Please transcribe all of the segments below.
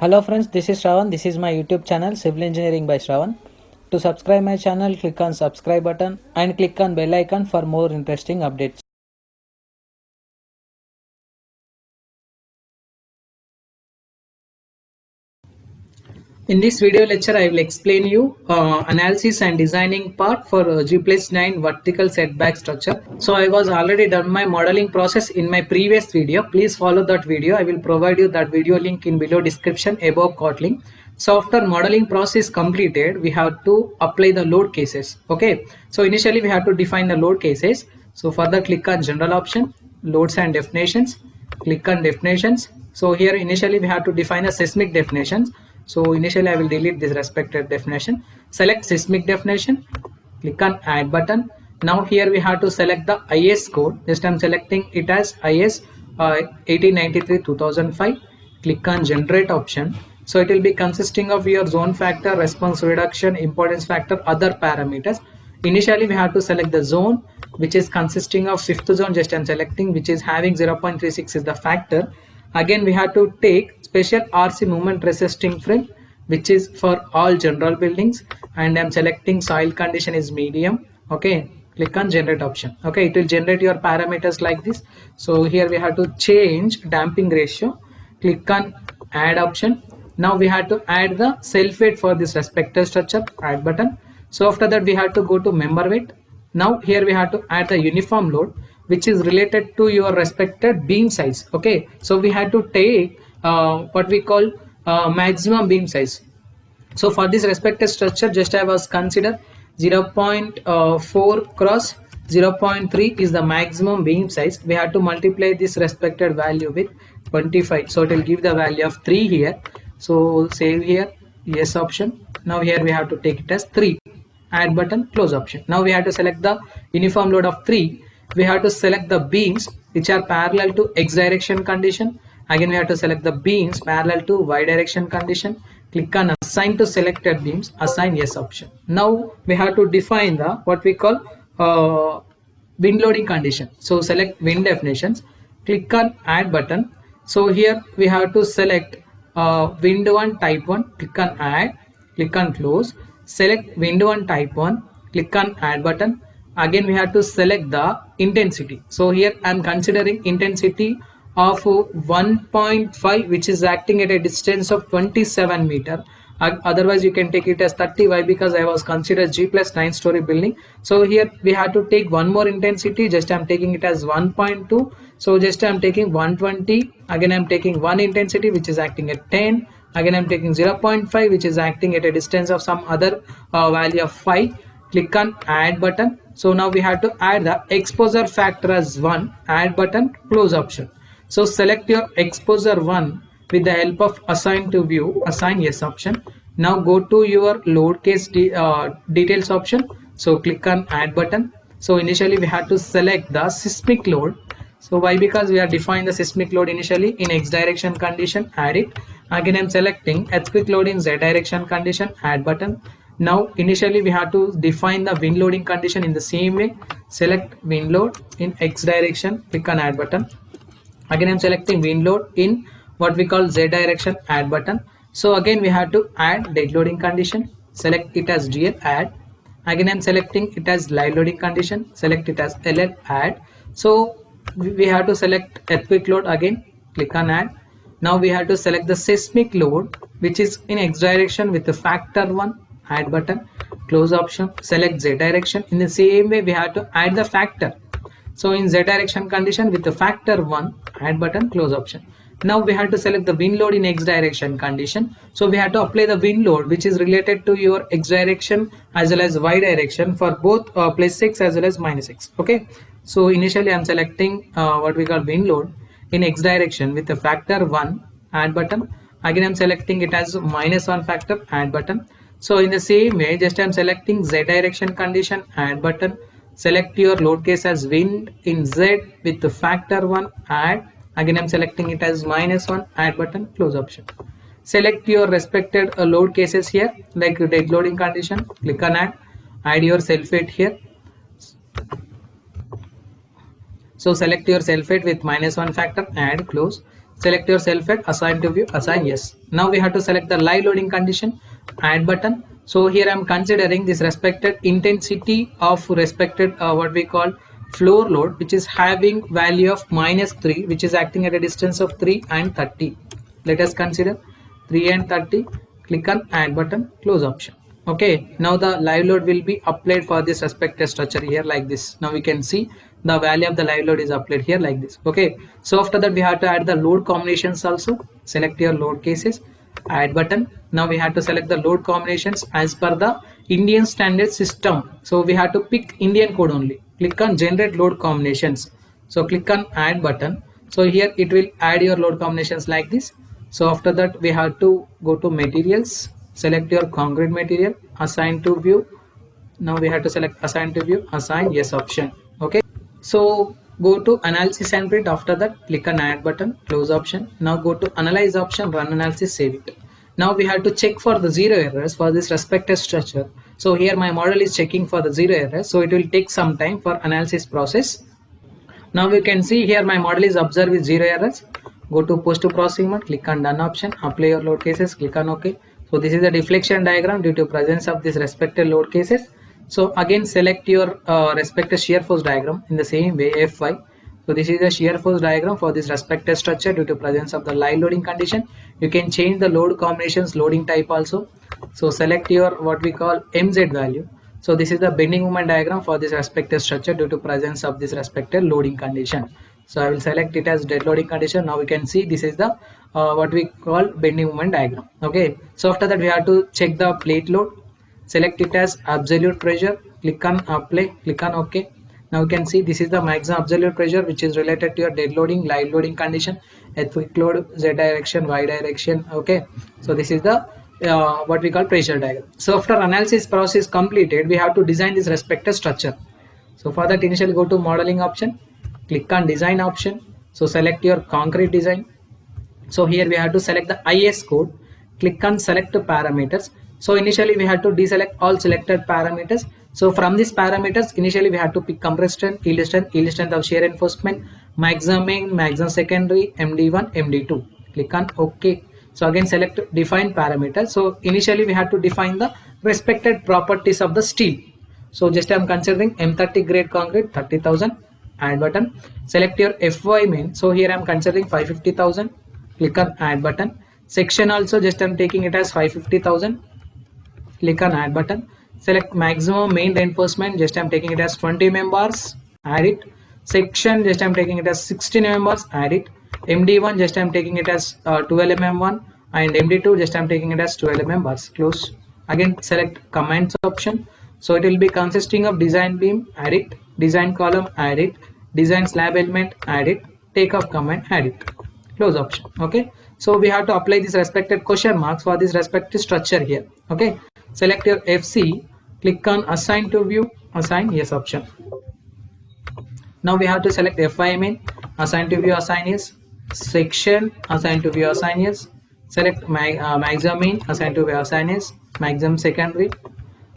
Hello friends, this is Shravan. This is my YouTube channel Civil Engineering by Shravan. To subscribe my channel, click on subscribe button and click on bell icon for more interesting updates. In this video lecture, I will explain you analysis and designing part for G+9 vertical setback structure. So I was already done my modeling process in my previous video. Please follow that video. I will provide you that video link in below description above caught link. So after modeling process completed, we have to apply the load cases. Okay. So initially we have to define the load cases. So further click on general option, loads and definitions, click on definitions. So here initially we have to define a seismic definitions. So initially I will delete this respected definition. Select seismic definition, click on add button. Now here we have to select the IS code. Just I'm selecting it as IS 1893-2005. Click on generate option. So it will be consisting of your zone factor, response reduction, impedance factor, other parameters. Initially we have to select the zone which is consisting of fifth zone. Just I'm selecting which is having 0.36 is the factor. Again we have to take special RC movement resisting frame which is for all general buildings, and I'm selecting soil condition is medium. Okay, click on generate option. Okay, it will generate your parameters like this. So here we have to change damping ratio, click on add option. Now we have to add the self weight for this respective structure, add button. So after that we have to go to member weight. Now here we have to add the uniform load which is related to your respected beam size. Okay, so we had to take what we call maximum beam size. So for this respected structure, just I was consider 0.4 cross 0.3 is the maximum beam size. We have to multiply this respected value with 25. So it will give the value of 3 here. So save here, yes option. Now here we have to take it as 3. Add button, close option. Now we have to select the uniform load of 3. We have to select the beams which are parallel to x direction condition. Again we have to select the beams parallel to y direction condition. Click on assign to selected beams, assign yes option. Now we have to define the what we call wind loading condition. So select wind definitions, click on add button. So here we have to select wind 1 type 1, click on add, click on close. Select wind 1 type 1, click on add button. Again we have to select the intensity. So here I am considering intensity of 1.5 which is acting at a distance of 27 meter. Otherwise you can take it as 30. Why? Because I was considered G+9 story building. So here we have to take one more intensity. Just I am taking it as 1.2. So just I am taking 120. Again I am taking one intensity which is acting at 10. Again I'm taking 0.5 which is acting at a distance of some other value of 5. Click on add button. So now we have to add the exposure factor as 1, add button, close option. So select your exposure 1 with the help of assign to view, assign yes option. Now go to your load case details option. So click on add button. So initially we have to select the seismic load. So why? Because we have defined the seismic load initially in x direction condition, add it. Again I'm selecting earthquake load in z direction condition, add button. Now initially we have to define the wind loading condition in the same way. Select wind load in x direction, click on add button. Again I'm selecting wind load in what we call z direction, add button. So again we have to add dead loading condition, select it as DL, add. Again I'm selecting it as live loading condition, select it as LL, add. So we have to select earthquake load, again click on add. Now we have to select the seismic load which is in x direction with the factor 1, add button, close option. Select z direction. In the same way we have to add the factor. So in z direction condition with the factor 1, add button, close option. Now we have to select the wind load in x direction condition. So we have to apply the wind load which is related to your x direction as well as y direction for both +6 as well as -6. Okay. So initially I am selecting what we call wind load in x direction with the factor 1, add button. Again I am selecting it as -1 factor, add button. So in the same way just I am selecting z direction condition, add button. Select your load case as wind in z with the factor 1, add. Again I'm selecting it as -1, add button, close option. Select your respected load cases here like dead loading condition, click on add your self weight here. So select your self weight with -1 factor, add, close. select your self-head, assign to view, assign yes. Now we have to select the live loading condition, add button. So here I'm considering this respected intensity of respected what we call floor load, which is having value of -3, which is acting at a distance of 3 and 30. Let us consider 3 and 30. Click on add button, close option. Okay, now the live load will be applied for this respected structure here like this. Now we can see the value of the live load is applied here like this. Okay, so after that we have to add the load combinations also. Select your load cases, add button. Now we have to select the load combinations as per the Indian standard system. So we have to pick Indian code only. Click on generate load combinations. So click on add button. So here it will add your load combinations like this. So after that we have to go to materials, select your concrete material, assign to view. Now we have to select assign to view, assign yes option. Okay, so go to analysis and print. After that click on add button, close option. Now go to analyze option, run analysis, save it. Now we have to check for the zero errors for this respective structure. So here my model is checking for the zero errors, so it will take some time for analysis process. Now we can see here my model is observed with zero errors. Go to post to processing mode, click on done option, apply your load cases, click on OK. So this is a deflection diagram due to presence of this respective load cases. So again select your respective shear force diagram in the same way Fy. So this is a shear force diagram for this respective structure due to presence of the live loading condition. You can change the load combinations, loading type also. So select your what we call MZ value. So this is the bending moment diagram for this respective structure due to presence of this respective loading condition. So I will select it as dead loading condition. Now we can see this is the what we call bending moment diagram. Okay, so after that we have to check the plate load, select it as absolute pressure, click on apply, click on OK. Now you can see this is the maximum absolute pressure which is related to your dead loading, live loading condition, earthquake load, Z direction, Y direction. Okay, so this is the what we call pressure diagram. So after analysis process completed, we have to design this respective structure. So for that initially go to modeling option, click on design option. So select your concrete design. So here we have to select the IS code, click on select parameters. So initially we have to deselect all selected parameters. So from these parameters initially we have to pick compressed strength, yield strength of shear reinforcement, maximum main, maximum secondary, MD1, MD2. Click on OK. So again select define parameters. So initially we have to define the respected properties of the steel. So just I am considering M30 grade concrete 30,000, add button. Select your Fy main. So here I am considering 550,000. Click on add button. Section also just I am taking it as 550,000. Click on add button. Select maximum main reinforcement, just I am taking it as 20 mm bars, add it. Section just I am taking it as 16 mm bars, add it. MD1 just I am taking it as 12 mm one, and MD2 just I am taking it as 12 mm bars, close. Again select commands option. So it will be consisting of design beam, add it, design column, add it, design slab element, add it, take off command, add it, close option. Okay, so we have to apply this respected question marks for this respective structure here. Okay, select your FC, click on assign to view, assign yes option. Now we have to select Fy main, assign to view, assign yes. Section, assign to view, assign yes. Select maximum main, assign to view, assign yes. Maximum secondary,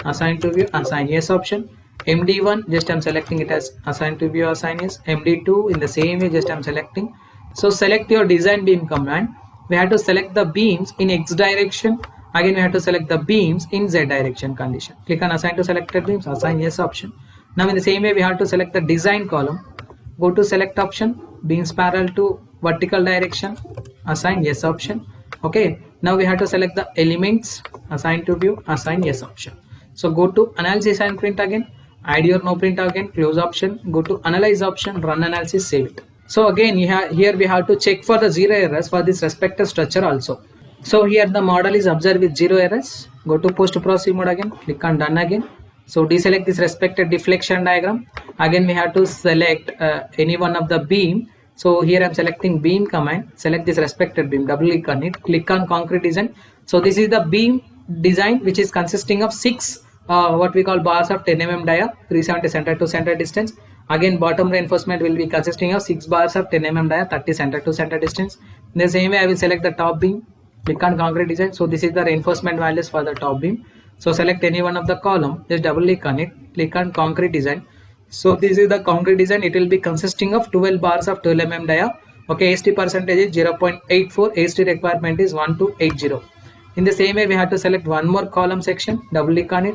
assign to view, assign yes option. MD1 just I'm selecting it as assign to view, assign yes. MD2 in the same way just I'm selecting. So select your design beam command. We have to select the beams in X direction. Again we have to select the beams in Z direction condition. Click on assign to selected beams, assign yes option. Now in the same way we have to select the design column. Go to select option, beams parallel to vertical direction, assign yes option. Okay, now we have to select the elements, assign to view, assign yes option. So go to analysis and print again, add your no print again, close option, go to analyze option, run analysis, save it. So again here we have to check for the zero errors for this respective structure also. So here the model is observed with zero errors. Go to post processing mode again, click on done again. So deselect this respected deflection diagram. Again we have to select any one of the beam. So here I am selecting beam command, select this respected beam, double click on it, click on concrete design. So this is the beam design which is consisting of 6 what we call bars of 10 mm dia, 370 center to center distance. Again bottom reinforcement will be consisting of 6 bars of 10 mm dia, 30 center to center distance. In the same way I will select the top beam, click on concrete design. So this is the reinforcement values for the top beam. So select any one of the column, just double click on it, click on concrete design. So this is the concrete design. It will be consisting of 12 bars of 12 mm dia, Okay, AST percentage is 0.84, AST requirement is 1280. In the same way, we have to select one more column section, double click on it,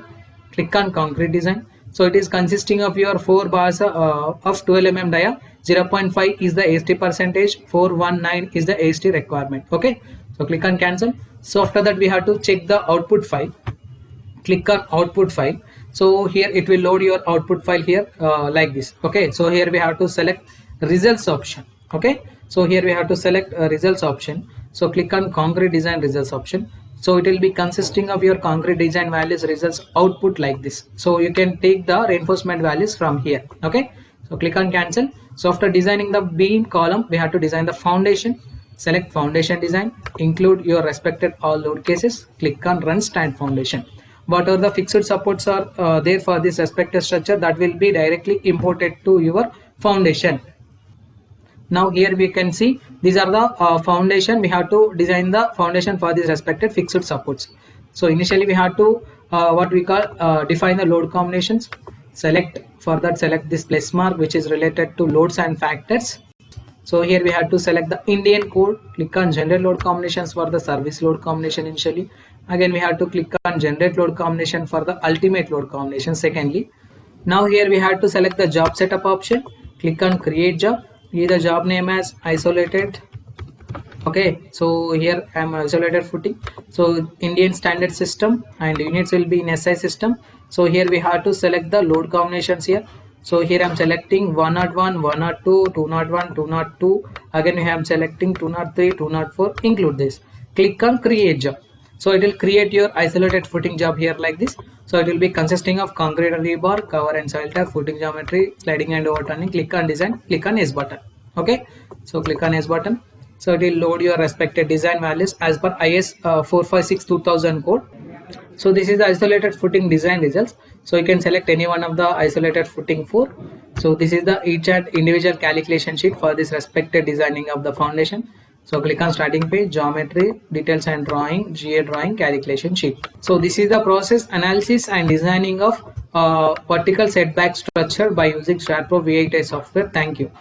click on concrete design. So it is consisting of your 4 bars of 12 mm dia. 0.5 is the AST percentage, 419 is the AST requirement. Okay, so click on cancel. So after that, we have to check the output file. Click on output file. So here it will load your output file here like this. Okay, so here we have to select results option. Okay, so here we have to select results option. So click on concrete design results option. So it will be consisting of your concrete design values results output like this. So you can take the reinforcement values from here. Okay, so click on cancel. So after designing the beam column, we have to design the foundation. Select foundation design, include your respected all load cases, click on run stand foundation. Whatever the fixed supports are there for this respective structure, that will be directly imported to your foundation. Now here we can see these are the foundation. We have to design the foundation for these respected fixed supports. So initially we have to what we call define the load combinations. Select this plus mark which is related to loads and factors. So here we have to select the Indian code, click on generate load combinations for the service load combination initially. Again we have to click on generate load combination for the ultimate load combination secondly. Now here we have to select the job setup option, click on create job, give the job name as isolated. Okay, so here I am isolated footing. So Indian standard system and units will be in SI system. So here we have to select the load combinations here. So here I am selecting 101, 102, 201, 202. Again, I am selecting 203, 204. Include this. Click on create job. So it will create your isolated footing job here like this. So it will be consisting of concrete and rebar, cover and soil tap, footing geometry, sliding and overturning. Click on design. Click on S button. Okay. So click on S button. So it will load your respected design values as per IS 456-2000 code. So this is the isolated footing design results. So you can select any one of the isolated footing 4. So this is the each and individual calculation sheet for this respected designing of the foundation. So click on starting page, geometry, details and drawing, GA drawing, calculation sheet. So this is the process, analysis and designing of vertical setback structure by using STRATPRO V8i software. Thank you.